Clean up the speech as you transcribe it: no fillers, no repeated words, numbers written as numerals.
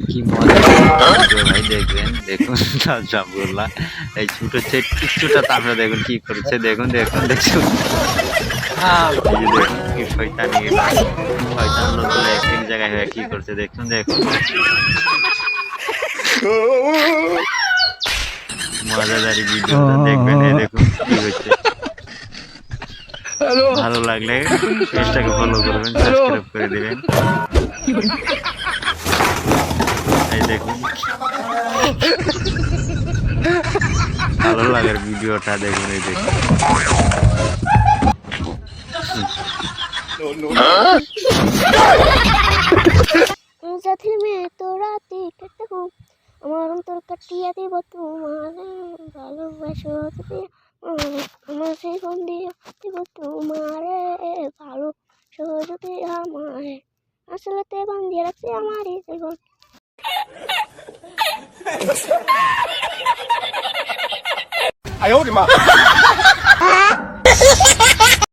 কি মজা ভিডিও ভাই দেখবেন দেখুন সাবুল্লাহ এই ছোট কিচ্ছুটা তারপরে দেখুন কি করছে দেখুন দেখুন দেখুন এই যে দেখুন কি শয়তানি শয়তান লোকগুলো এক এক জায়গায় হয়ে কি করছে দেখুন দেখুন মজাদারি ভিডিওটা দেখবেন এই দেখুন কি হচ্ছে ভালো লাগলে পেজটাকে ফলো করবেন সাবস্ক্রাইব করে দিবেন এই দেখুন ভালো লাগার ভিডিওটা দেখুন এই দেখুন জাতির মেয়ে তো রাতে কেটে হোক আমার অন্তর কাটিয়া দিব তোমার ভালোবাসো যদি আমার সেই ফোন দিয়ে দিব তোমারে ভালো যদি আমার আসলেতে বান্ধিয়ে রাখছি আমার এই জীবন哎呦我的妈！